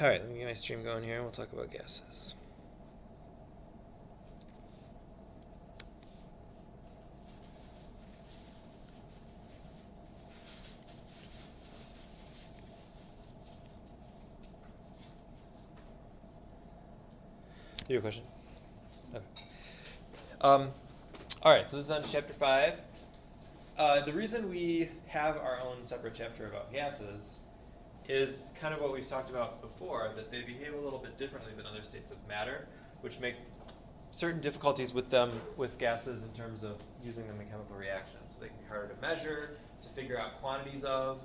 All right, let me get my stream going here and we'll talk about gases. Your question? Okay. All right, so this is on chapter 5. The reason we have our own separate chapter about gases is kind of what we've talked about before, that they behave a little bit differently than other states of matter, which make certain difficulties with them, with gases, in terms of using them in chemical reactions. So they can be harder to measure, to figure out quantities of.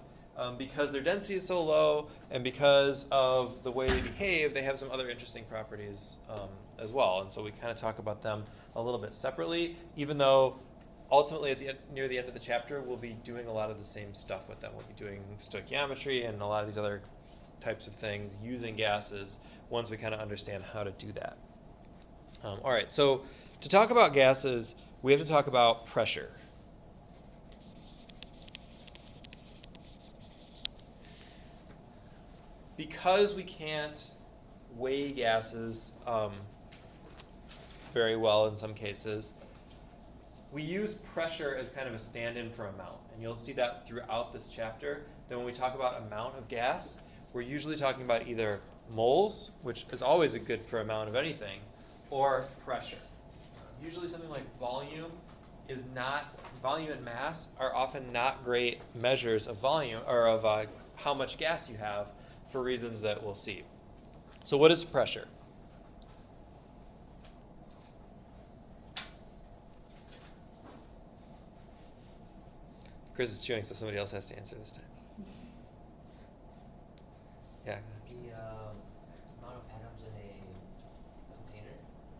Because their density is so low, and because of the way they behave, they have some other interesting properties as well. And so we kind of talk about them a little bit separately, even though ultimately at the end, near the end of the chapter, we'll be doing a lot of the same stuff with them. We'll be doing stoichiometry and a lot of these other types of things using gases once we kind of understand how to do that. All right, so to talk about gases, we have to talk about pressure. Because we can't weigh gases very well in some cases, we use pressure as kind of a stand-in for amount. And you'll see that throughout this chapter, that when we talk about amount of gas, we're usually talking about either moles, which is always a good for amount of anything, or pressure. Usually something like volume and mass are often not great measures of volume, or of how much gas you have, for reasons that we'll see. So what is pressure? Chris is chewing, so somebody else has to answer this time. Yeah. The amount of atoms in a container,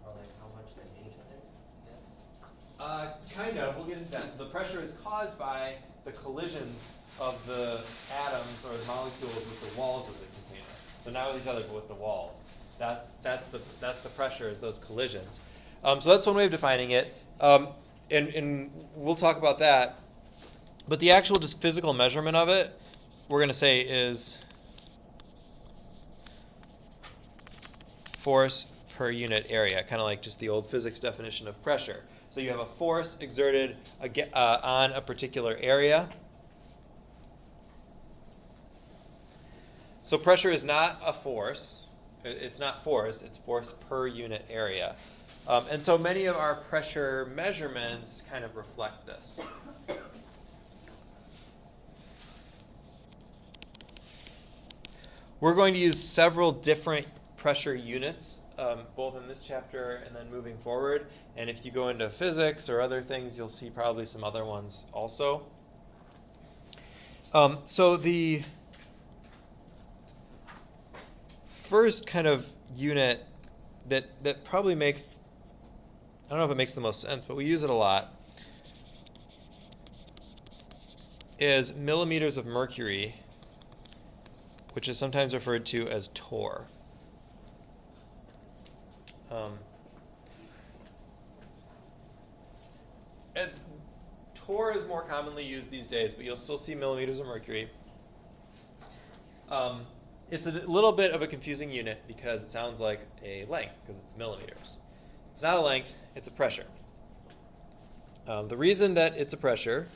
or like how much they hit each other, yes? Kind of. We'll get into that. So the pressure is caused by the collisions of the atoms or the molecules with the walls of the container. So not with each other, but with the walls. That's the pressure, is those collisions. So that's one way of defining it. And we'll talk about that. But the actual just physical measurement of it, we're going to say, is force per unit area, kind of like just the old physics definition of pressure. So you have a force exerted on a particular area. So pressure is not a force. It's not force. It's force per unit area. And so many of our pressure measurements kind of reflect this. We're going to use several different pressure units, both in this chapter and then moving forward. And if you go into physics or other things, you'll see probably some other ones also. So the first kind of unit that probably makes, I don't know if it makes the most sense, but we use it a lot, is millimeters of mercury, which is sometimes referred to as torr. And torr is more commonly used these days, but you'll still see millimeters of mercury. It's a little bit of a confusing unit because it sounds like a length, because it's millimeters. It's not a length, it's a pressure. The reason that it's a pressure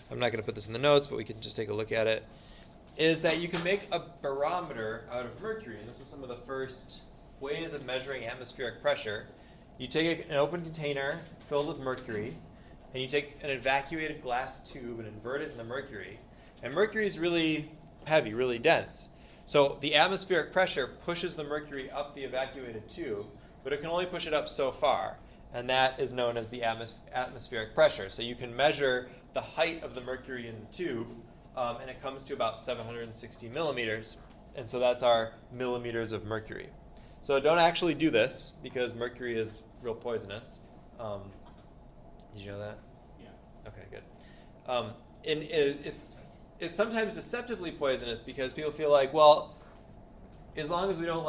I'm not going to put this in the notes, but we can just take a look at it, is that you can make a barometer out of mercury. And this was some of the first ways of measuring atmospheric pressure. You take an open container filled with mercury, and you take an evacuated glass tube and invert it in the mercury. And mercury is really heavy, really dense. So the atmospheric pressure pushes the mercury up the evacuated tube, but it can only push it up so far. And that is known as the atmospheric pressure. So you can measure the height of the mercury in the tube, and it comes to about 760 millimeters. And so that's our millimeters of mercury. So don't actually do this, because mercury is real poisonous. Did you know that? Yeah. Okay, good. And it's sometimes deceptively poisonous because people feel like, well, as long as we don't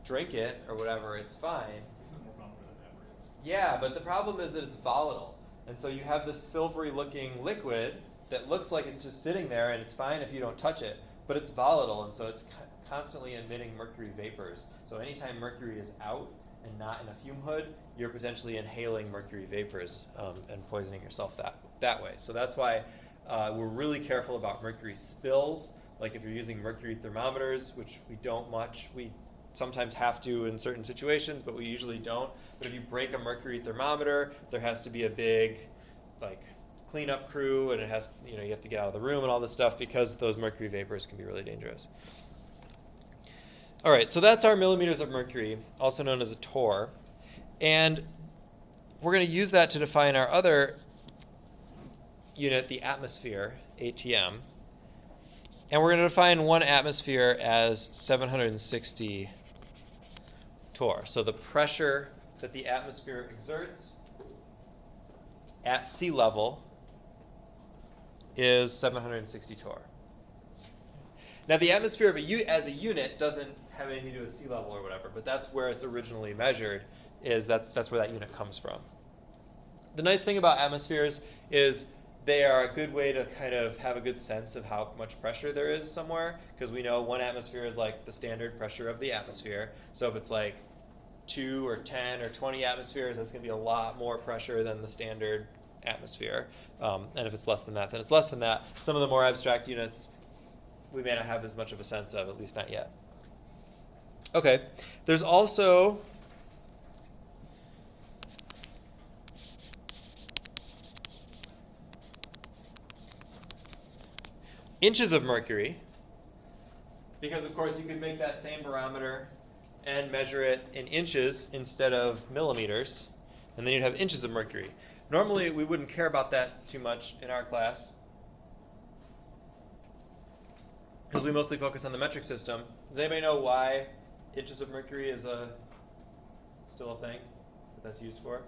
drink it or whatever, it's fine. Isn't it more popular than ever is? Yeah, but the problem is that it's volatile. And so you have this silvery looking liquid that looks like it's just sitting there, and it's fine if you don't touch it, but it's volatile, and so it's constantly emitting mercury vapors. So anytime mercury is out and not in a fume hood, you're potentially inhaling mercury vapors and poisoning yourself that way. So that's why we're really careful about mercury spills. Like if you're using mercury thermometers, which we don't much, we sometimes have to in certain situations, but we usually don't. But if you break a mercury thermometer, there has to be a big cleanup crew, and it has, you have to get out of the room and all this stuff because those mercury vapors can be really dangerous. All right, so that's our millimeters of mercury, also known as a torr. And we're going to use that to define our other unit, the atmosphere, ATM. And we're going to define 1 atmosphere as 760 torr. So the pressure that the atmosphere exerts at sea level is 760 torr. Now the atmosphere as a unit doesn't have anything to do with sea level or whatever, but that's where it's originally measured, that's where that unit comes from. The nice thing about atmospheres is they are a good way to kind of have a good sense of how much pressure there is somewhere, because we know 1 atmosphere is like the standard pressure of the atmosphere. So if it's like 2 or 10 or 20 atmospheres, that's going to be a lot more pressure than the standard atmosphere. And if it's less than that, then it's less than that. Some of the more abstract units we may not have as much of a sense of, at least not yet. Okay, there's also inches of mercury, because of course you could make that same barometer and measure it in inches instead of millimeters, and then you'd have inches of mercury. Normally we wouldn't care about that too much in our class, because we mostly focus on the metric system. Does anybody know why inches of mercury is still a thing that that's used for?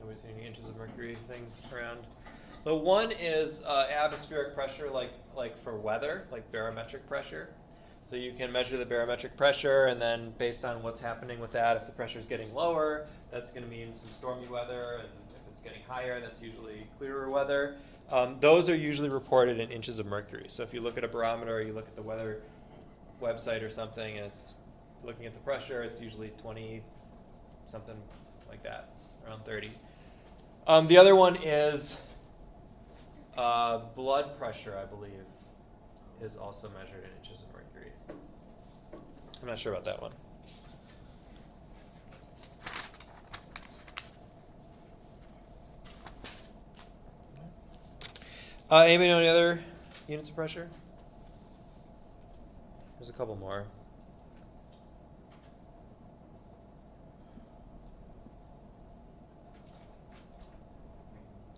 Nobody seen any inches of mercury things around? The one is atmospheric pressure, like for weather, like barometric pressure. So you can measure the barometric pressure, and then based on what's happening with that, if the pressure is getting lower, that's going to mean some stormy weather, and if it's getting higher, that's usually clearer weather. Those are usually reported in inches of mercury. So if you look at a barometer, or you look at the weather website or something, and it's looking at the pressure, it's usually 20, something like that, around 30. The other one is blood pressure, I believe, is also measured in inches of mercury. I'm not sure about that one. Anybody know any other units of pressure? There's a couple more.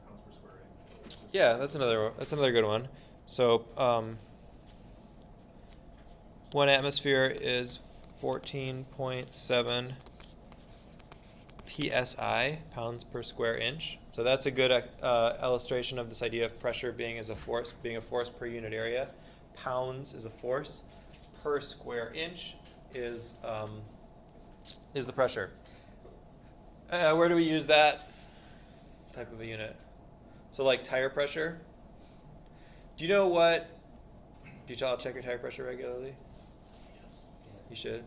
Pounds per square inch. Yeah, that's another good one. So 1 atmosphere is 14.7 psi, pounds per square inch. So that's a good illustration of this idea of pressure being a force per unit area. Pounds is a force. Per square inch is the pressure. Where do we use that type of a unit? So like tire pressure. Do you know what? Do you all check your tire pressure regularly? You should.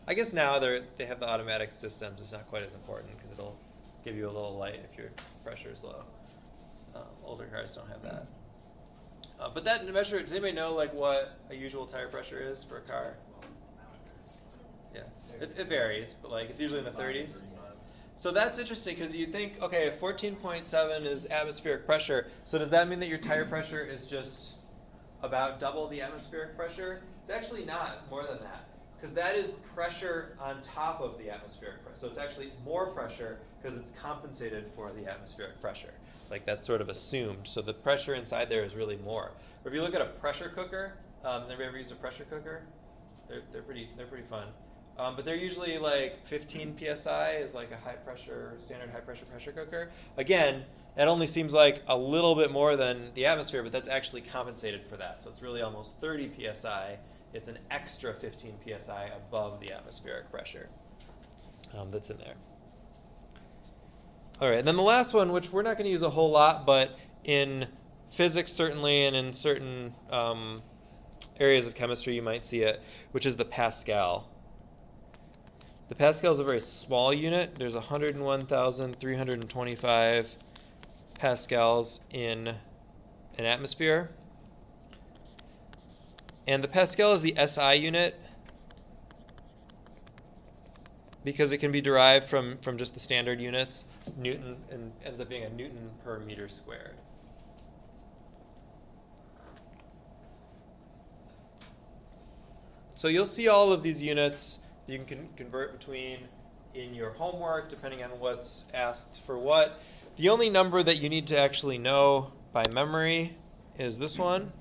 I guess now they have the automatic systems. It's not quite as important because it'll give you a little light if your pressure is low. Older cars don't have that. But that measure, does anybody know like what a usual tire pressure is for a car? Yeah, it varies, but like it's usually in the 30s. So that's interesting because you think, okay, if 14.7 is atmospheric pressure, so does that mean that your tire pressure is just about double the atmospheric pressure? It's actually not. It's more than that. Because that is pressure on top of the atmospheric pressure. So it's actually more pressure because it's compensated for the atmospheric pressure. Like that's sort of assumed. So the pressure inside there is really more. Or if you look at a pressure cooker, anybody ever used a pressure cooker? They're pretty fun. But they're usually like 15 psi is like a standard high pressure pressure cooker. Again, it only seems like a little bit more than the atmosphere, but that's actually compensated for that. So it's really almost 30 psi. It's an extra 15 psi above the atmospheric pressure. that's in there. All right, and then the last one, which we're not going to use a whole lot, but in physics certainly, and in certain areas of chemistry you might see it, which is the Pascal. The Pascal is a very small unit. There's 101,325 pascals in an atmosphere. And the Pascal is the SI unit because it can be derived from just the standard units, Newton, and ends up being a Newton per meter squared. So you'll see all of these units you can convert between in your homework, depending on what's asked for what. The only number that you need to actually know by memory is this one.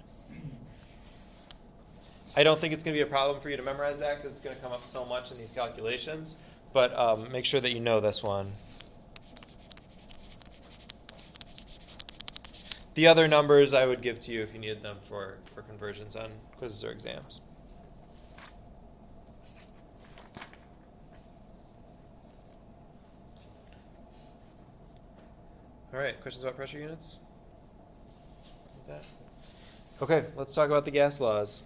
I don't think it's going to be a problem for you to memorize that because it's going to come up so much in these calculations. But make sure that you know this one. The other numbers I would give to you if you needed them for conversions on quizzes or exams. All right, questions about pressure units? Okay, let's talk about the gas laws.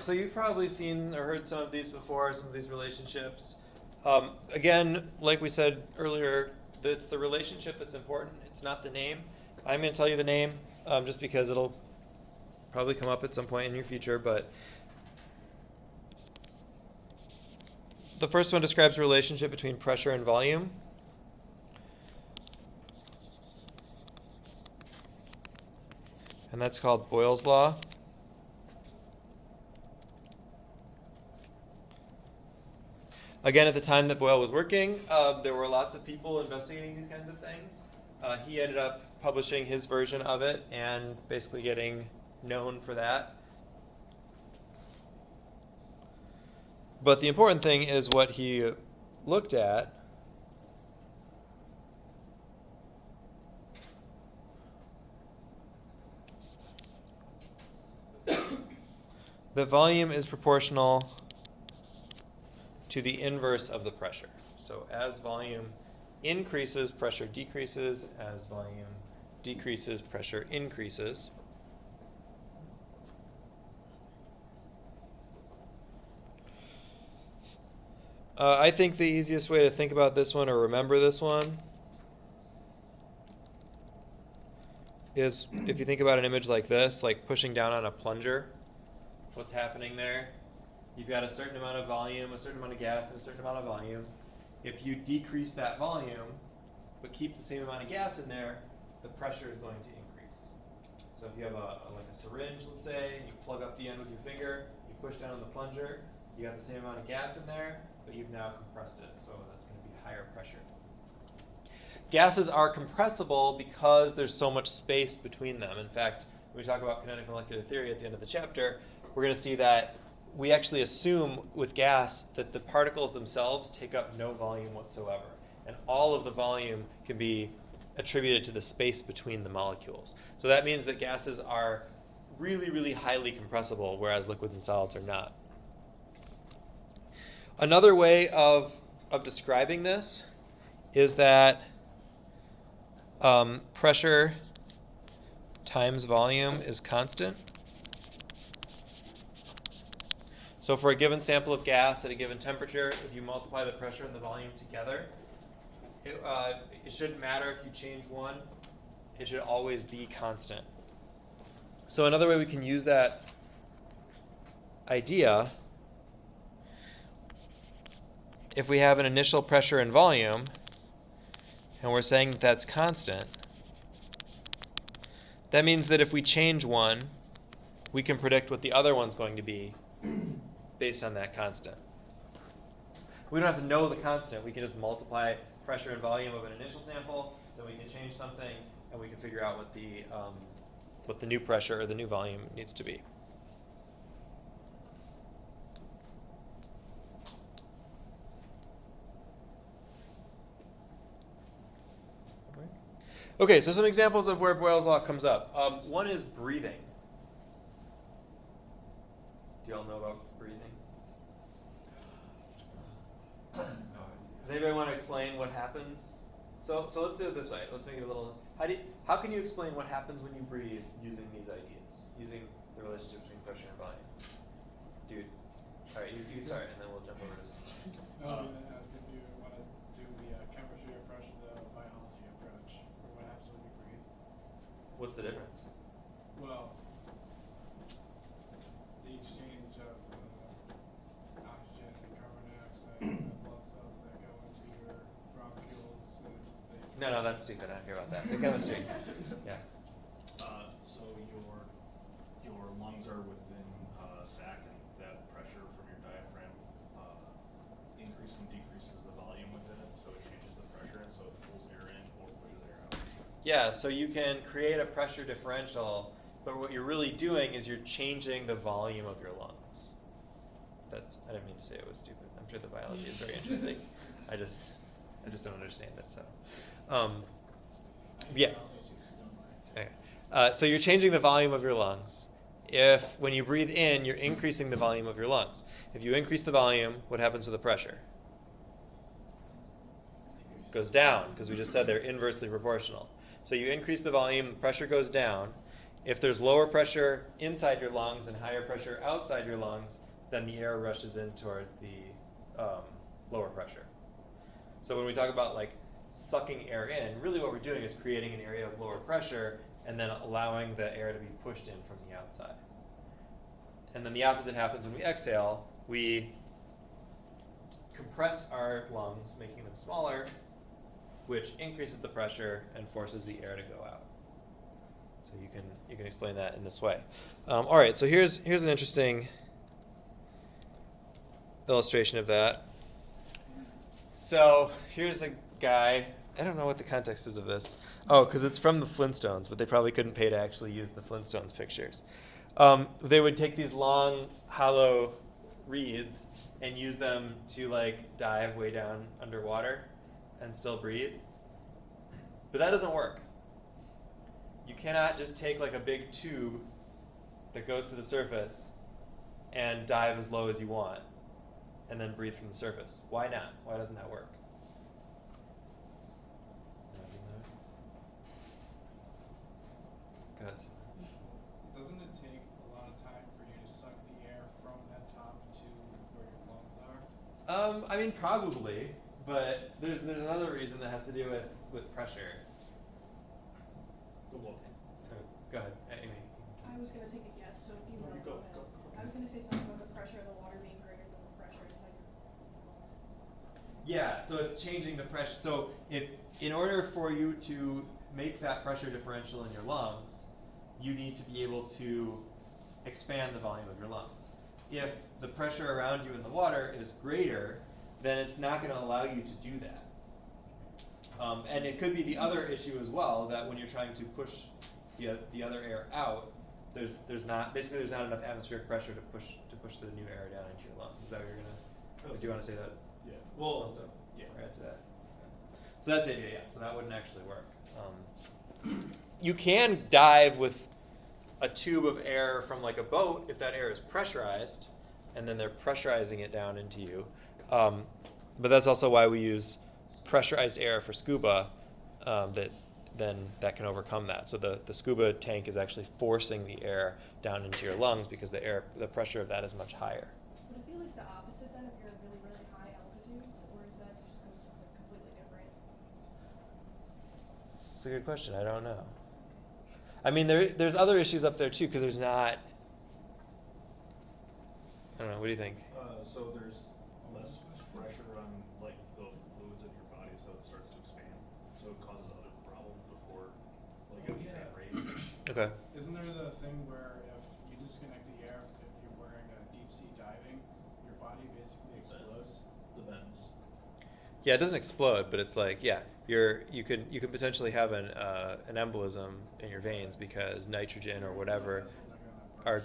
So you've probably seen or heard some of these before, some of these relationships. Again, like we said earlier, it's the relationship that's important. It's not the name. I'm going to tell you the name just because it'll probably come up at some point in your future. But the first one describes a relationship between pressure and volume. And that's called Boyle's law. Again, at the time that Boyle was working, there were lots of people investigating these kinds of things. He ended up publishing his version of it and basically getting known for that. But the important thing is what he looked at. The volume is proportional to the inverse of the pressure. So as volume increases, pressure decreases. As volume decreases, pressure increases. I think the easiest way to think about this one or remember this one is if you think about an image like this, like pushing down on a plunger. What's happening there? You've got a certain amount of volume, a certain amount of gas, and a certain amount of volume. If you decrease that volume, but keep the same amount of gas in there, the pressure is going to increase. So if you have like a syringe, let's say, you plug up the end with your finger, you push down on the plunger, you got the same amount of gas in there, but you've now compressed it, so that's going to be higher pressure. Gases are compressible because there's so much space between them. In fact, when we talk about kinetic molecular theory at the end of the chapter, we're going to see that we actually assume with gas that the particles themselves take up no volume whatsoever. And all of the volume can be attributed to the space between the molecules. So that means that gases are really, really highly compressible, whereas liquids and solids are not. Another way of describing this is that pressure times volume is constant. So for a given sample of gas at a given temperature, if you multiply the pressure and the volume together, it shouldn't matter if you change one. It should always be constant. So another way we can use that idea, if we have an initial pressure and volume, and we're saying that that's constant, that means that if we change one, we can predict what the other one's going to be based on that constant. We don't have to know the constant. We can just multiply pressure and volume of an initial sample, then we can change something, and we can figure out what the new pressure or the new volume needs to be. Okay, so some examples of where Boyle's law comes up. One is breathing. Do you all know about breathing? Does anybody want to explain what happens? So let's do it this way. Let's make it a little. How can you explain what happens when you breathe using these ideas, using the relationship between pressure and volume? Dude, all right, you start, and then we'll jump over to. I was going to ask if you want to do the chemistry approach, the biology approach, or what happens when you breathe. What's the difference? Well, the exchange of oxygen and carbon dioxide and the blood cells that go into your bronchioles. No, that's stupid. I don't care about that. The chemistry. Yeah. So your lungs are within a sac, and that pressure from your diaphragm increases and decreases the volume within it, so it changes the pressure, and so it pulls air in or pushes air out. Yeah, so you can create a pressure differential, but what you're really doing is you're changing the volume of your lungs. I didn't mean to say it was stupid. I'm sure the biology is very interesting. I just don't understand it. So, yeah. Okay. So you're changing the volume of your lungs. When you breathe in, you're increasing the volume of your lungs. If you increase the volume, what happens to the pressure? It goes down, because we just said they're inversely proportional. So you increase the volume, the pressure goes down. If there's lower pressure inside your lungs and higher pressure outside your lungs, then the air rushes in toward the lower pressure. So when we talk about like sucking air in, really what we're doing is creating an area of lower pressure and then allowing the air to be pushed in from the outside. And then the opposite happens when we exhale. We compress our lungs, making them smaller, which increases the pressure and forces the air to go out. So you can explain that in this way. All right, so here's an interesting illustration of that. So here's a guy. I don't know what the context is of this. Oh, because it's from the Flintstones, but they probably couldn't pay to actually use the Flintstones pictures. They would take these long, hollow reeds and use them to like dive way down underwater and still breathe. But that doesn't work. You cannot just take like a big tube that goes to the surface and dive as low as you want and then breathe from the surface. Why not? Why doesn't that work? Go ahead. Doesn't it take a lot of time for you to suck the air from that top to where your lungs are? I mean, probably, but there's another reason that has to do with pressure. Go ahead, Amy. I was going to take a guess, so if you want to go. I was going to say something about the pressure of the water being greater than the pressure inside your lungs. Yeah, so it's changing the pressure. So in order for you to make that pressure differential in your lungs, you need to be able to expand the volume of your lungs. If the pressure around you in the water is greater, then it's not going to allow you to do that. And it could be the other issue as well, that when you're trying to push the other air out, there's not enough atmospheric pressure to push the new air down into your lungs. Is that what you're gonna? Do you want to say that? Yeah. Well, also, yeah, add to that. So that's the idea. Yeah. So that wouldn't actually work. You can dive with a tube of air from like a boat if that air is pressurized, and then they're pressurizing it down into you. But that's also why we use pressurized air for scuba. That can overcome that. So the scuba tank is actually forcing the air down into your lungs because the pressure of that is much higher. Would it be like the opposite then if you're at really, really high altitudes, or is that just going to be something completely different? It's a good question. I don't know. I mean, there's other issues up there too, because there's not. I don't know. What do you think? So there's less pressure on like the fluids in your body, so it starts to expand. So it causes other problems before, like at the same rate. Okay. Isn't there the thing where if you disconnect the air, if you're wearing a deep sea diving, your body basically explodes? The vents. Yeah, it doesn't explode, but it's like you could potentially have an embolism in your veins because nitrogen or whatever are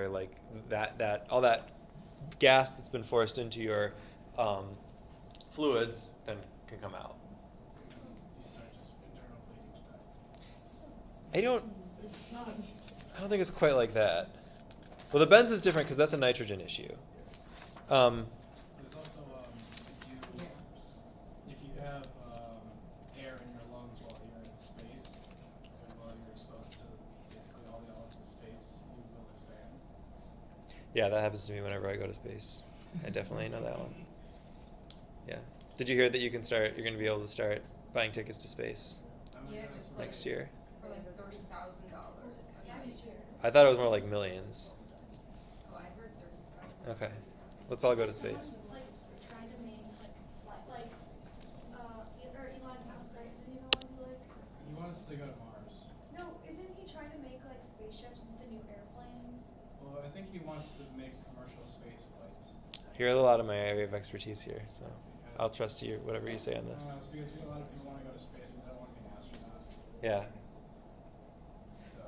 like that all that gas that's been forced into your fluids then can come out. You start just internal bleeding to I don't It's not. think it's quite like that. Well, the Benz is different because that's a nitrogen issue. There's also if you have air in your lungs while you're in space, and while you're exposed to basically all the elements of space, you will expand. Yeah, that happens to me whenever I go to space. I definitely know that one. Yeah. Did you hear that you're going to be able to start buying tickets to space next year? For like $30,000. Next year. I thought it was more like millions. Oh, I heard 30,000. Okay. Let's all go to space. Like trying to make like or Elon Musk, right? Isn't he the one who like? He wants to go to Mars. No, isn't he trying to make like spaceships with the new airplanes? Well, I think he wants to make commercial space flights. You're a lot of my area of expertise here, so I'll trust you, whatever you say on this. It's because a lot of people want to go to space and they don't want to be an astronaut. Yeah. So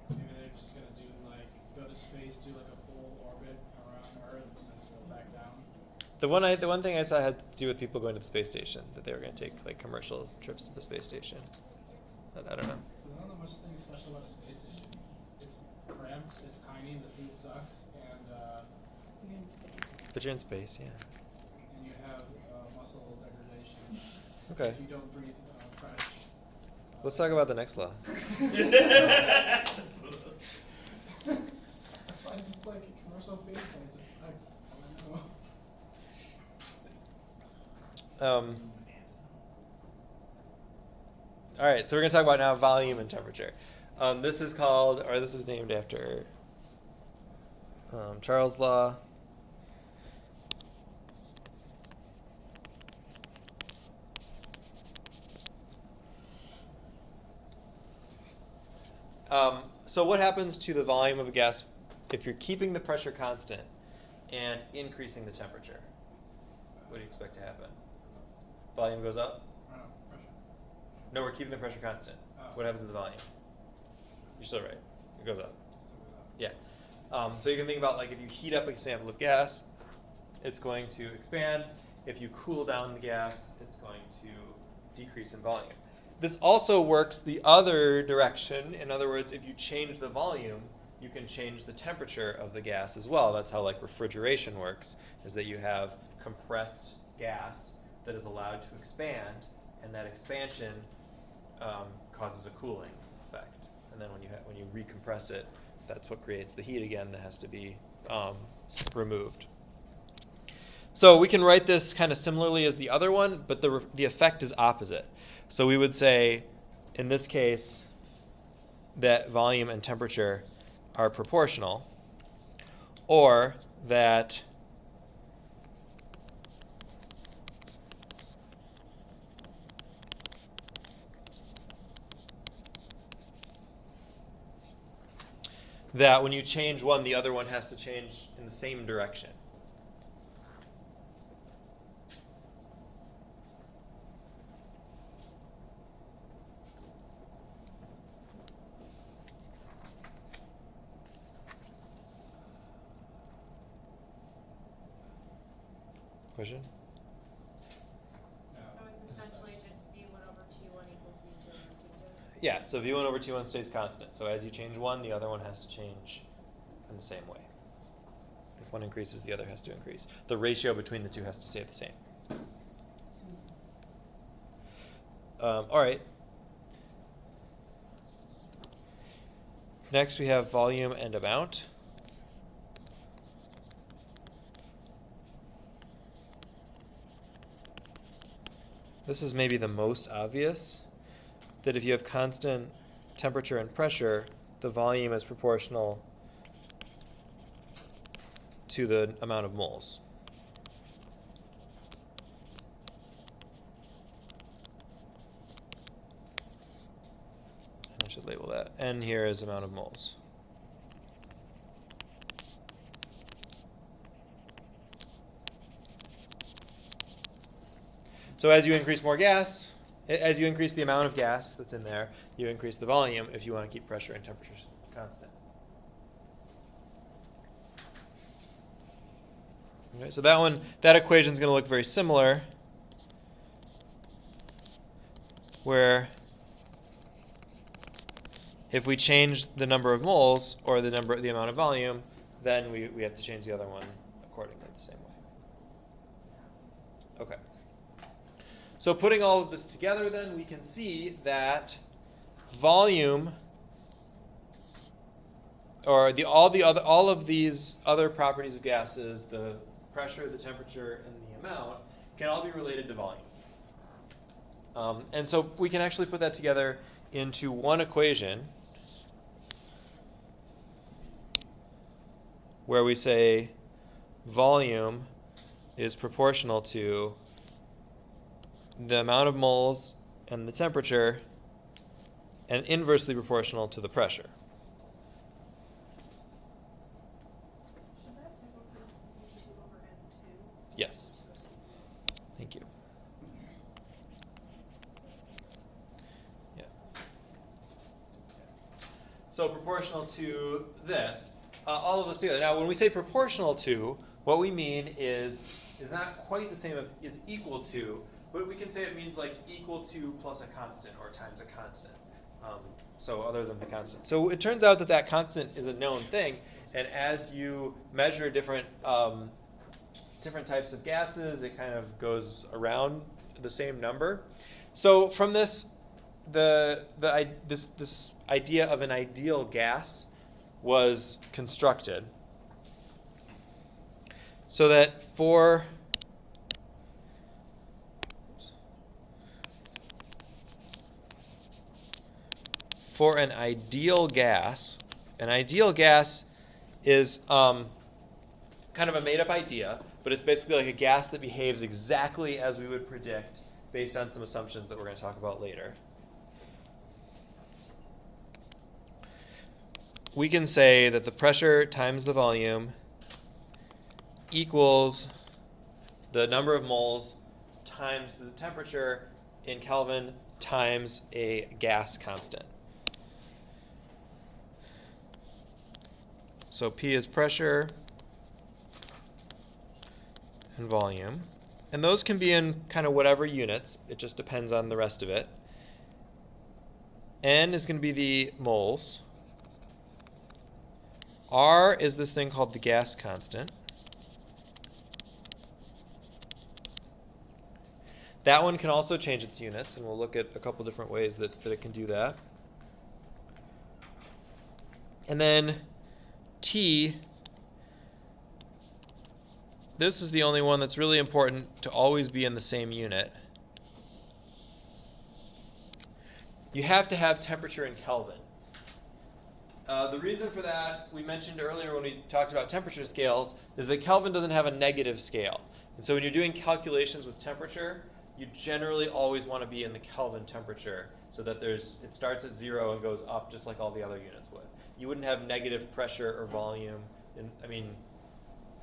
maybe they're just gonna do like go to space, do like a full orbit around Earth, and then just go back down. The one thing I saw had to do with people going to the space station, that they were going to take like commercial trips to the space station. But I don't know. There's not that much thing special about a space station. It's cramped, it's tiny, the food sucks, and You're in space. But you're in space, yeah. and you have muscle degradation. Okay. If you don't breathe fresh. Let's talk about the next law. That's why it's just like a commercial space flight just sucks. I don't know. All right, so we're going to talk about now volume and temperature. This is named after Charles' law. So what happens to the volume of a gas if you're keeping the pressure constant and increasing the temperature? What do you expect to happen? Volume goes up? I don't know, pressure. No, we're keeping the pressure constant. Oh. What happens to the volume? You're still right. It goes up. Still goes up. Yeah. So you can think about like if you heat up a sample of gas, it's going to expand. If you cool down the gas, it's going to decrease in volume. This also works the other direction. In other words, if you change the volume, you can change the temperature of the gas as well. That's how like refrigeration works, is that you have compressed gas that is allowed to expand, and that expansion causes a cooling effect. And then when you recompress it, that's what creates the heat again that has to be removed. So we can write this kind of similarly as the other one, but the effect is opposite. So we would say, in this case, that volume and temperature are proportional, or that when you change one, the other one has to change in the same direction. Question? No. So it's essentially just V1 over T1 equals V2 over T2? Yeah, so V1 over T1 stays constant. So as you change one, the other one has to change in the same way. If one increases, the other has to increase. The ratio between the two has to stay the same. All right. Next we have volume and amount. This is maybe the most obvious, that if you have constant temperature and pressure, the volume is proportional to the amount of moles. I should label that. N here is amount of moles. So as you increase more gas, as you increase the amount of gas that's in there, you increase the volume if you want to keep pressure and temperature constant. Okay, so that equation is going to look very similar, where if we change the number of moles or the amount of volume, then we have to change the other one accordingly the same way. Okay. So putting all of this together, then we can see that volume, or all of these other properties of gases, the pressure, the temperature, and the amount, can all be related to volume. And so we can actually put that together into one equation where we say volume is proportional to the amount of moles and the temperature, and inversely proportional to the pressure. Should that simply be 2 over n2? Yes. Thank you. Yeah. So proportional to this, all of this together. Now, when we say proportional to, what we mean is not quite the same as is equal to, but we can say it means like equal to plus a constant or times a constant. So other than the constant. So it turns out that that constant is a known thing, and as you measure different types of gases, it kind of goes around the same number. So from this, this idea of an ideal gas was constructed so that for an ideal gas is kind of a made-up idea, but it's basically like a gas that behaves exactly as we would predict based on some assumptions that we're going to talk about later. We can say that the pressure times the volume equals the number of moles times the temperature in Kelvin times a gas constant. So P is pressure and volume. And those can be in kind of whatever units. It just depends on the rest of it. N is going to be the moles. R is this thing called the gas constant. That one can also change its units, and we'll look at a couple different ways that it can do that. And then T, this is the only one that's really important to always be in the same unit. You have to have temperature in Kelvin. The reason for that, we mentioned earlier when we talked about temperature scales, is that Kelvin doesn't have a negative scale. And so when you're doing calculations with temperature, you generally always want to be in the Kelvin temperature so that it starts at 0 and goes up just like all the other units would. You wouldn't have negative pressure or volume.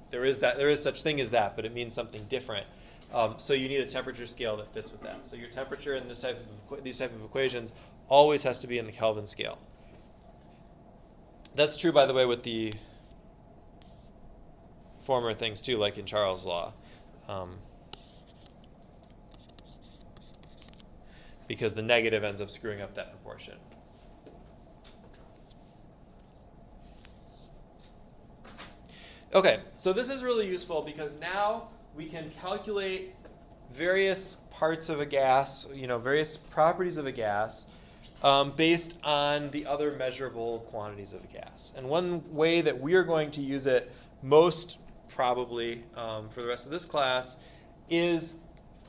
There is such thing as that, but it means something different. So you need a temperature scale that fits with that. So your temperature in these type of equations always has to be in the Kelvin scale. That's true, by the way, with the former things too, like in Charles' law. Because the negative ends up screwing up that proportion. Okay, so this is really useful because now we can calculate various parts of a gas, various properties of a gas, based on the other measurable quantities of a gas. And one way that we are going to use it most probably for the rest of this class is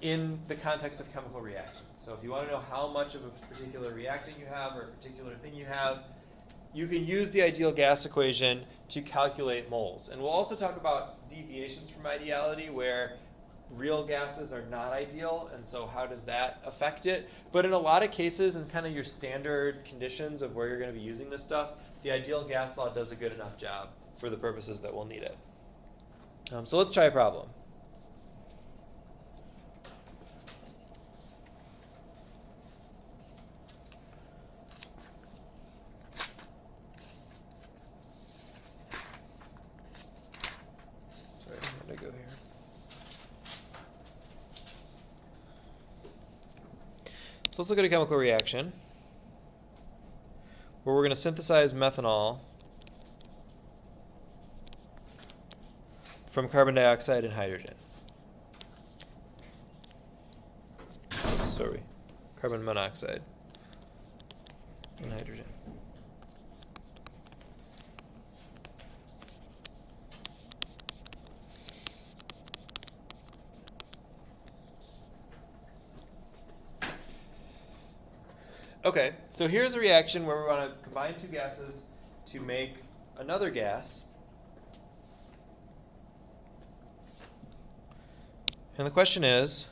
in the context of chemical reactions. So if you want to know how much of a particular reactant you have or a particular thing you have, you can use the ideal gas equation to calculate moles. And we'll also talk about deviations from ideality where real gases are not ideal, and so how does that affect it? But in a lot of cases, in kind of your standard conditions of where you're going to be using this stuff, the ideal gas law does a good enough job for the purposes that we'll need it. So let's try a problem. Sorry, where did I go here? So let's look at a chemical reaction where we're going to synthesize methanol from carbon dioxide and hydrogen. Sorry, carbon monoxide and hydrogen. Okay, so here's a reaction where we want to combine two gases to make another gas. And the question is,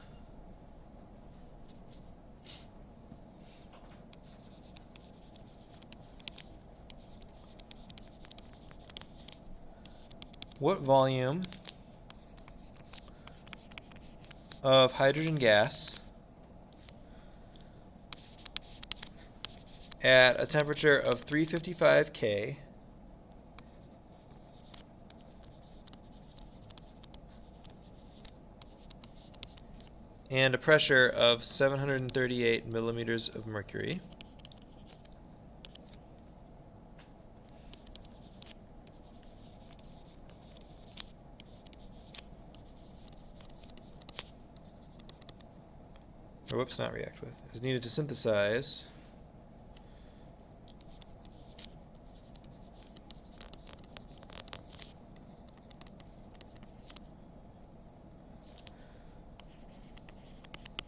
what volume of hydrogen gas at a temperature of 355 K and a pressure of 738 millimeters of mercury not react with, is needed to synthesize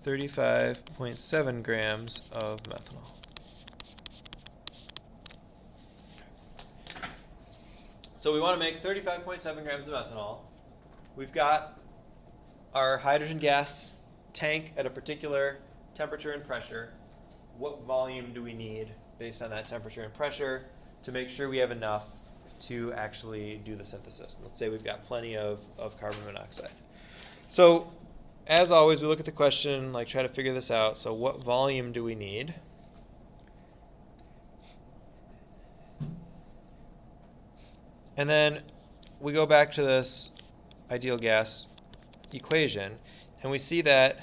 35.7 grams of methanol. So we want to make 35.7 grams of methanol. We've got our hydrogen gas tank at a particular temperature and pressure. What volume do we need based on that temperature and pressure to make sure we have enough to actually do the synthesis? Let's say we've got plenty of carbon monoxide. So as always, we look at the question, like try to figure this out. So what volume do we need? And then we go back to this ideal gas equation, and we see that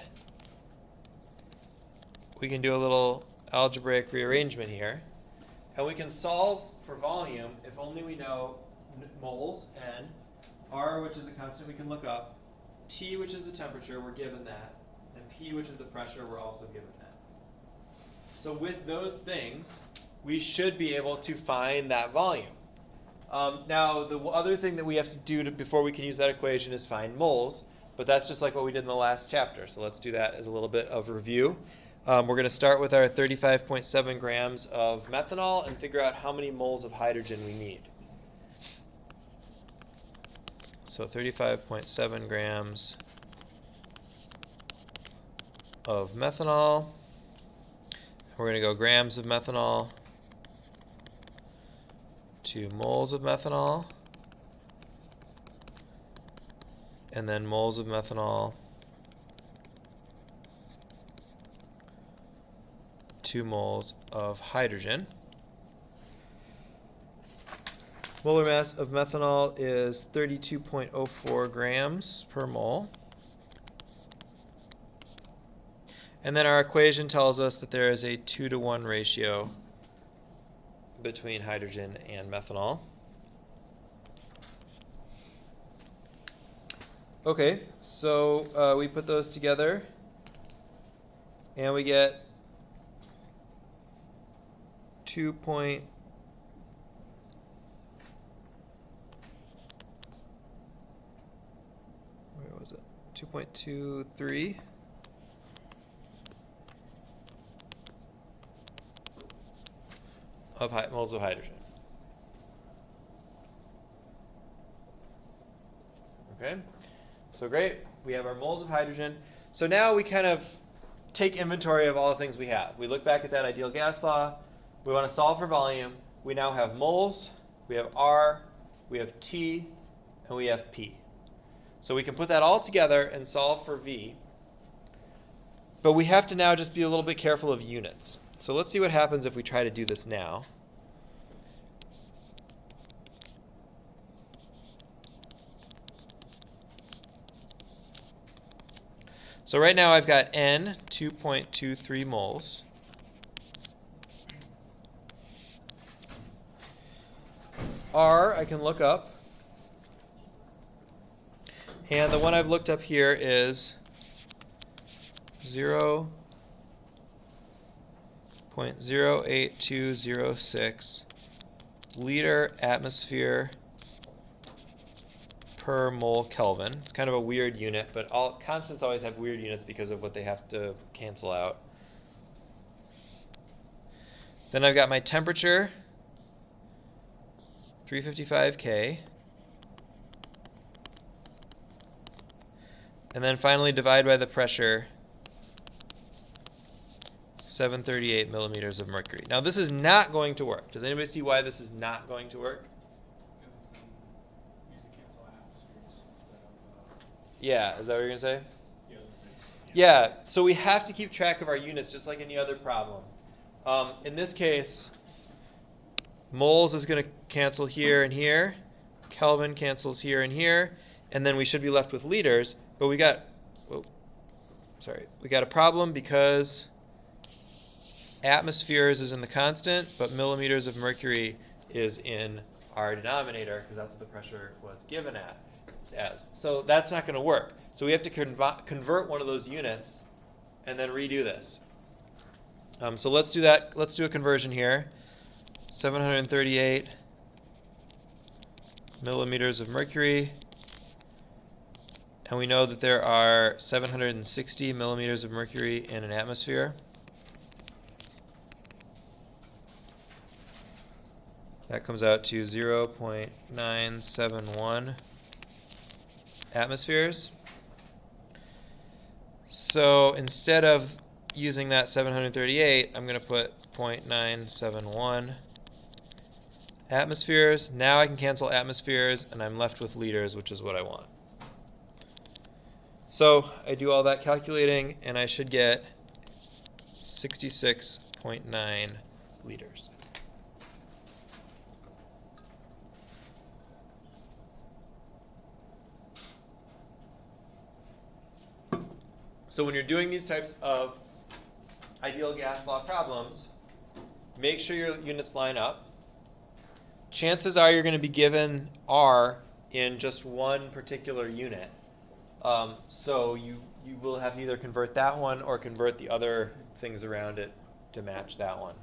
we can do a little algebraic rearrangement here, and we can solve for volume if only we know moles, N, R, which is a constant we can look up, T, which is the temperature, we're given that, and P, which is the pressure, we're also given that. So with those things, we should be able to find that volume. Now, the other thing that we have to do before we can use that equation is find moles, but that's just like what we did in the last chapter. So let's do that as a little bit of review. We're going to start with our 35.7 grams of methanol and figure out how many moles of hydrogen we need. So 35.7 grams of methanol. We're going to go grams of methanol to moles of methanol, and then moles of methanol to moles of hydrogen. Molar mass of methanol is 32.04 grams per mole. And then our equation tells us that there is a 2-to-1 ratio between hydrogen and methanol. Okay, so we put those together and we get 2.23 of moles of hydrogen. Okay, so great. We have our moles of hydrogen. So now we kind of take inventory of all the things we have. We look back at that ideal gas law. We want to solve for volume. We now have moles, we have R, we have T, and we have P. So we can put that all together and solve for V. But we have to now just be a little bit careful of units. So let's see what happens if we try to do this now. So right now I've got N, 2.23 moles. R I can look up. And the one I've looked up here is 0.08206 liter atmosphere per mole Kelvin. It's kind of a weird unit, but all constants always have weird units because of what they have to cancel out. Then I've got my temperature, 355 K. And then finally divide by the pressure, 738 millimeters of mercury. Now this is not going to work. Does anybody see why this is not going to work? Because it's used to cancel atmospheres instead of. Yeah, is that what you're going to say? Yeah, Yeah, so we have to keep track of our units just like any other problem. In this case, moles is going to cancel here and here. Kelvin cancels here and here. And then we should be left with liters. But we got a problem because atmospheres is in the constant, but millimeters of mercury is in our denominator because that's what the pressure was given as. So that's not going to work. So we have to convert one of those units and then redo this. So let's do that. Let's do a conversion here. 738 millimeters of mercury. And we know that there are 760 millimeters of mercury in an atmosphere. That comes out to 0.971 atmospheres. So instead of using that 738, I'm going to put 0.971 atmospheres. Now I can cancel atmospheres, and I'm left with liters, which is what I want. So I do all that calculating, and I should get 66.9 liters. So when you're doing these types of ideal gas law problems, make sure your units line up. Chances are you're going to be given R in just one particular unit. So you will have to either convert that one or convert the other things around it to match that one.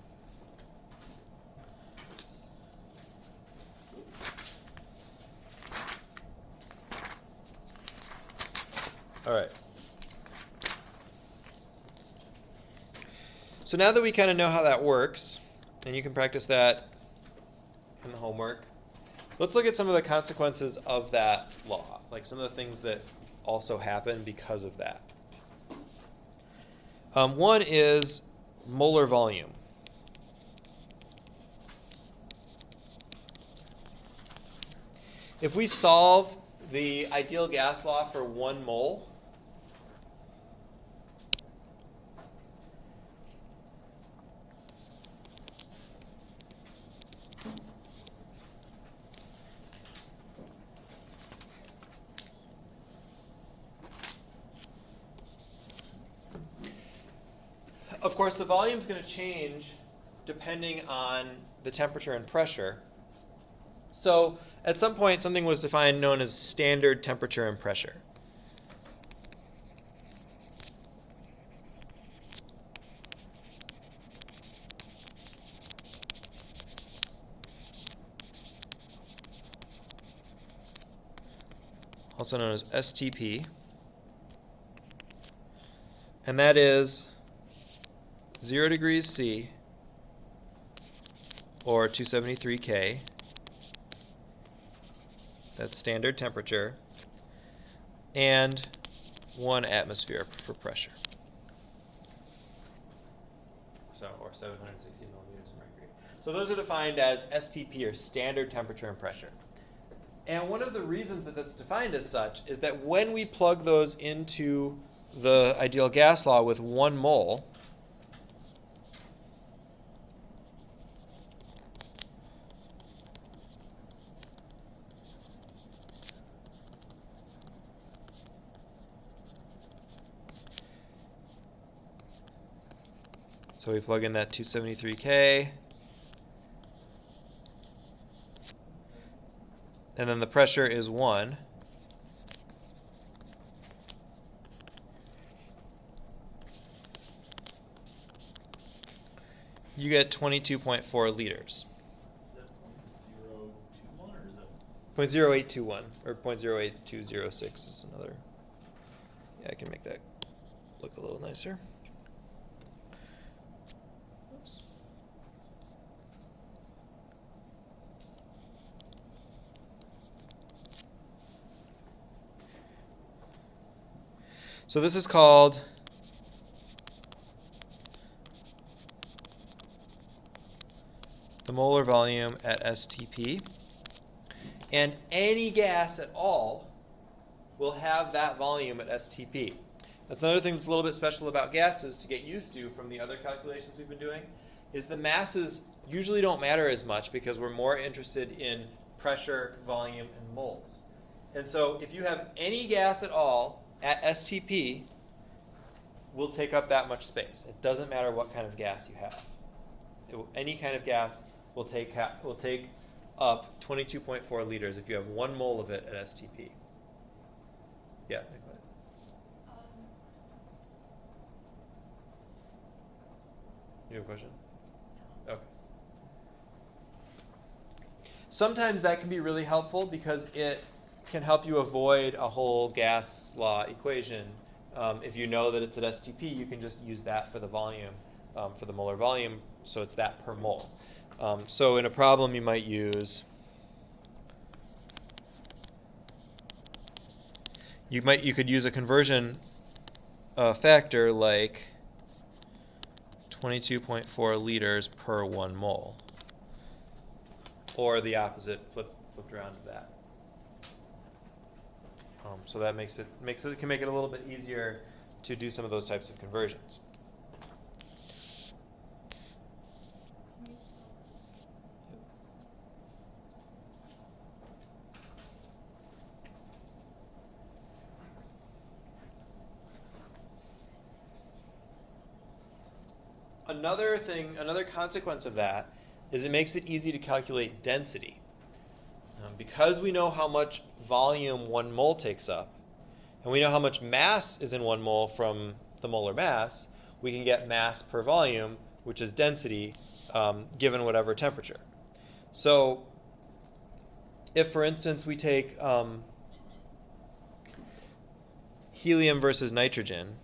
All right. So now that we kind of know how that works, and you can practice that in the homework, let's look at some of the consequences of that law, like some of the things that also happen because of that. One is molar volume. If we solve the ideal gas law for 1 mole, of course, the volume is going to change depending on the temperature and pressure. So at some point, something was defined known as standard temperature and pressure. Also known as STP. And that is 0 degrees C, or 273 K. That's standard temperature, and 1 atmosphere for pressure. So, or 760 millimeters of mercury. So those are defined as STP, or standard temperature and pressure. And one of the reasons that that's defined as such is that when we plug those into the ideal gas law with 1 mole, so we plug in that 273 K, and then the pressure is 1. You get 22.4 liters. Is that 0.021 or is that? 0.0821 or 0.08206 is another. Yeah, I can make that look a little nicer. Oops. So this is called the molar volume at STP. And any gas at all will have that volume at STP. That's another thing that's a little bit special about gases to get used to from the other calculations we've been doing, is the masses usually don't matter as much because we're more interested in pressure, volume, and moles. And so if you have any gas at all at STP, will take up that much space. It doesn't matter what kind of gas you have. Any kind of gas will take up 22.4 liters if you have 1 mole of it at STP. Yeah, go ahead. You have a question? Okay. Sometimes that can be really helpful because it can help you avoid a whole gas law equation. If you know that it's at STP, you can just use that for the volume, for the molar volume, so it's that per mole. So in a problem, you might use, you could use a conversion factor like 22.4 liters per 1 mole, or the opposite, flipped around to that. So that can make it a little bit easier to do some of those types of conversions. Another consequence of that is it makes it easy to calculate density. Because we know how much volume 1 mole takes up, and we know how much mass is in 1 mole from the molar mass, we can get mass per volume, which is density, given whatever temperature. So if, for instance, we take helium versus nitrogen,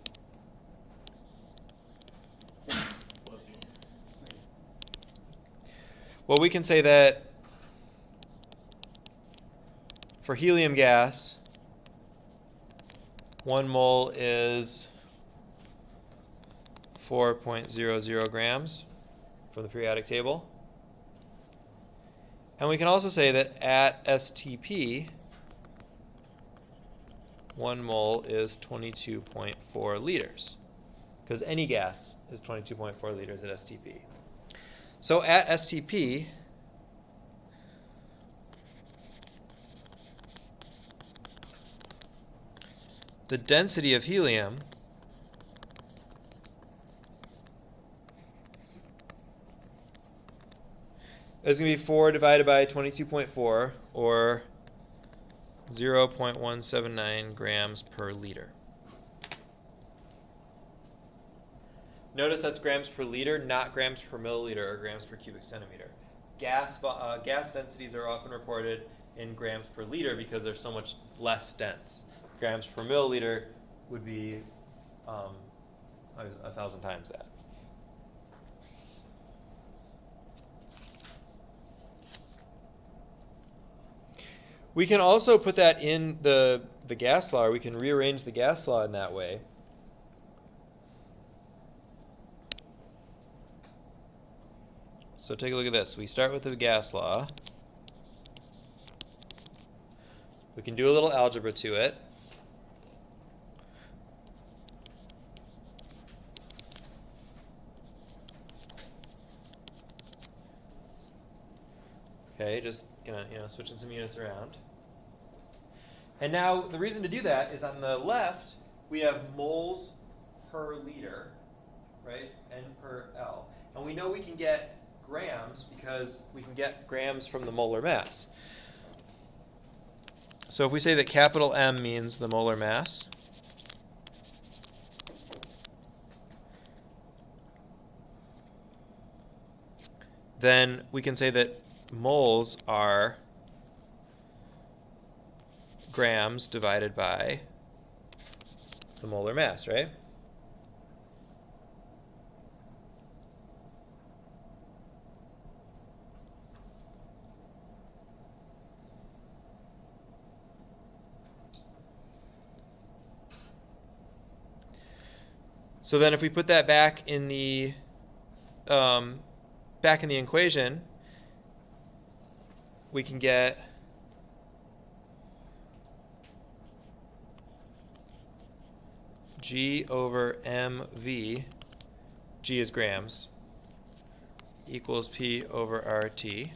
well, we can say that for helium gas, 1 mole is 4.00 grams from the periodic table. And we can also say that at STP, 1 mole is 22.4 liters, because any gas is 22.4 liters at STP. So at STP, the density of helium is going to be 4 divided by 22.4, or 0.179 grams per liter. Notice that's grams per liter, not grams per milliliter or grams per cubic centimeter. Gas densities are often reported in grams per liter because they're so much less dense. Grams per milliliter would be 1,000 times that. We can also put that in the gas law, or we can rearrange the gas law in that way. So take a look at this. We start with the gas law. We can do a little algebra to it. Okay, just gonna switching some units around. And now the reason to do that is on the left we have moles per liter, right? N per L. And we know we can get grams because we can get grams from the molar mass. So if we say that capital M means the molar mass, then we can say that moles are grams divided by the molar mass, right? So then if we put that back in the equation, we can get G over mv, G is grams, equals P over RT. And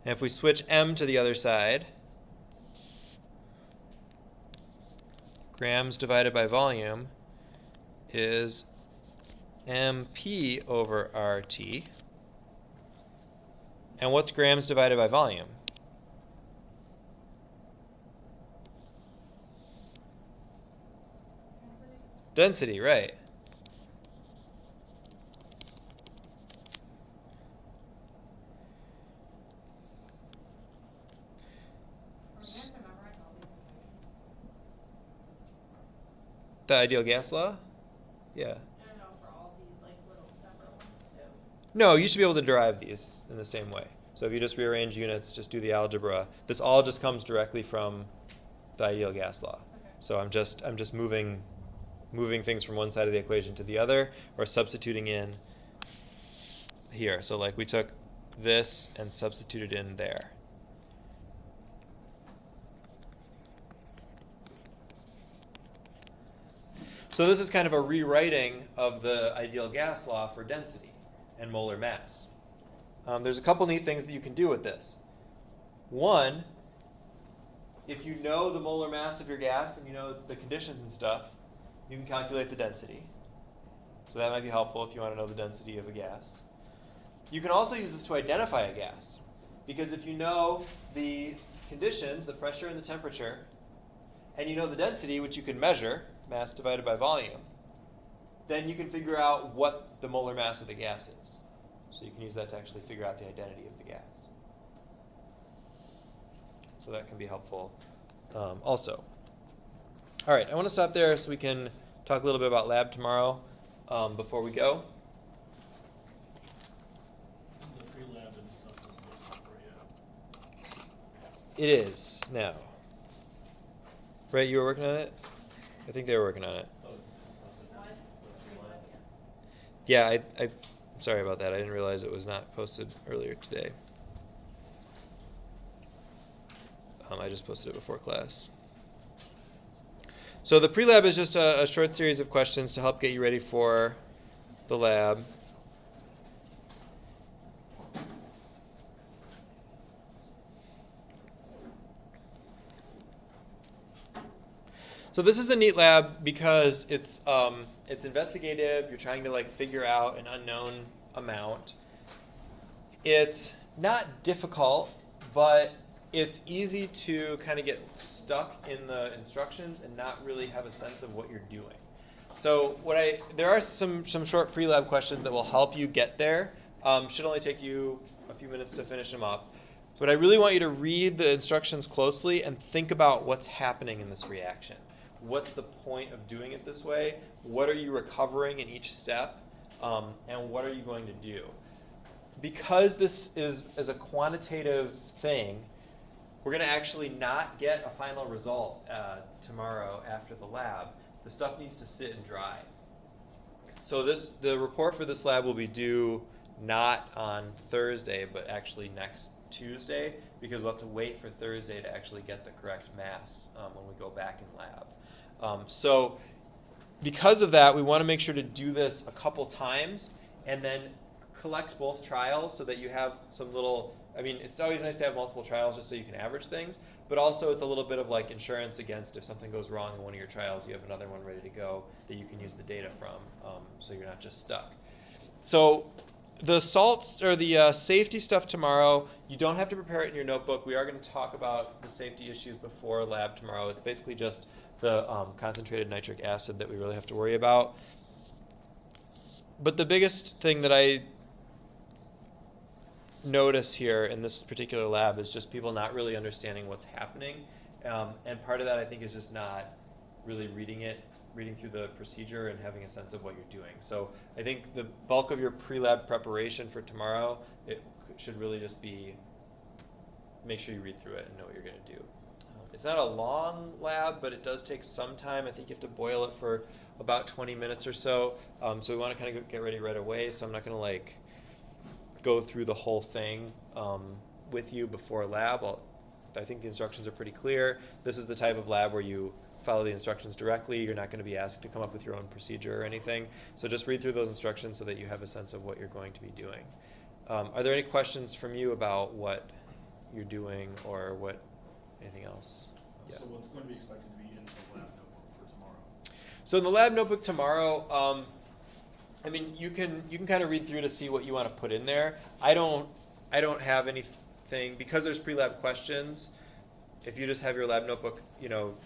if we switch m to the other side, grams divided by volume is MP over RT. And what's grams divided by volume? Density, right. Are we gonna have to memorize all these equations? The ideal gas law? Yeah. I don't know for all these like little separate ones too. No, you should be able to derive these in the same way. So if you just rearrange units, just do the algebra. This all just comes directly from the ideal gas law. Okay. So I'm just moving things from one side of the equation to the other, or substituting in here. So like we took this and substituted in there. So this is kind of a rewriting of the ideal gas law for density and molar mass. There's a couple neat things that you can do with this. One, if you know the molar mass of your gas and you know the conditions and stuff, you can calculate the density. So that might be helpful if you want to know the density of a gas. You can also use this to identify a gas, because if you know the conditions, the pressure and the temperature, and you know the density, which you can measure, mass divided by volume, then you can figure out what the molar mass of the gas is. So you can use that to actually figure out the identity of the gas. So that can be helpful also. All right, I want to stop there so we can talk a little bit about lab tomorrow before we go. The pre-lab and stuff is posted for you. It is now. Right, you were working on it? I think they were working on it. Oh, Yeah, I'm sorry about that. I didn't realize it was not posted earlier today. I just posted it before class. So the pre-lab is just a short series of questions to help get you ready for the lab. So this is a neat lab because it's investigative. You're trying to like figure out an unknown amount. It's not difficult, but it's easy to kind of get stuck in the instructions and not really have a sense of what you're doing. So there are some short pre-lab questions that will help you get there. Should only take you a few minutes to finish them up. But I really want you to read the instructions closely and think about what's happening in this reaction. What's the point of doing it this way? What are you recovering in each step? And what are you going to do? Because this is a quantitative thing, we're going to actually not get a final result tomorrow after the lab. The stuff needs to sit and dry. So the report for this lab will be due not on Thursday, but actually next Tuesday, because we'll have to wait for Thursday to actually get the correct mass when we go back in lab. So because of that, we want to make sure to do this a couple times and then collect both trials so that you have some little, it's always nice to have multiple trials just so you can average things, but also it's a little bit of like insurance against if something goes wrong in one of your trials, you have another one ready to go that you can use the data from, so you're not just stuck. So The salts or the safety stuff tomorrow, you don't have to prepare it in your notebook. We are going to talk about the safety issues before lab tomorrow. It's basically just the concentrated nitric acid that we really have to worry about. But the biggest thing that I notice here in this particular lab is just people not really understanding what's happening. And part of that, I think, is just not really reading through the procedure and having a sense of what you're doing. So I think the bulk of your pre-lab preparation for tomorrow, it should really just be make sure you read through it and know what you're going to do. It's not a long lab, but it does take some time. I think you have to boil it for about 20 minutes or so. So we want to kind of get ready right away. So I'm not going to like go through the whole thing with you before lab. I think the instructions are pretty clear. This is the type of lab where you follow the instructions directly. You're not going to be asked to come up with your own procedure or anything. So just read through those instructions so that you have a sense of what you're going to be doing. Are there any questions from you about what you're doing or anything else? Yeah. So what's going to be expected to be in the lab notebook for tomorrow? So in the lab notebook tomorrow, I mean, you can kind of read through to see what you want to put in there. I don't have anything because there's pre-lab questions. If you just have your lab notebook,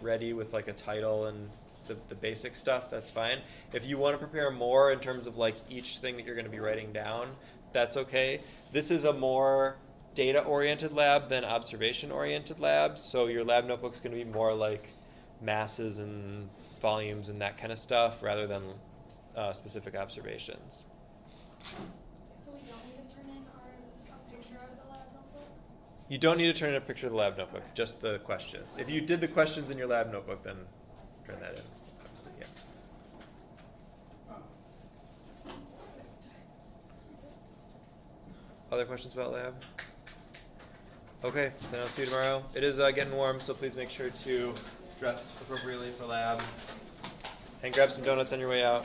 ready with like a title and the basic stuff, that's fine. If you want to prepare more in terms of like each thing that you're going to be writing down, that's okay. This is a more data-oriented lab than observation-oriented lab, so your lab notebook's going to be more like masses and volumes and that kind of stuff rather than specific observations. So we don't need to turn in a picture of the lab notebook? You don't need to turn in a picture of the lab notebook, just the questions. If you did the questions in your lab notebook, then turn that in, obviously, yeah. Other questions about lab? Okay, then I'll see you tomorrow. It is getting warm, so please make sure to dress appropriately for lab. And grab some donuts on your way out.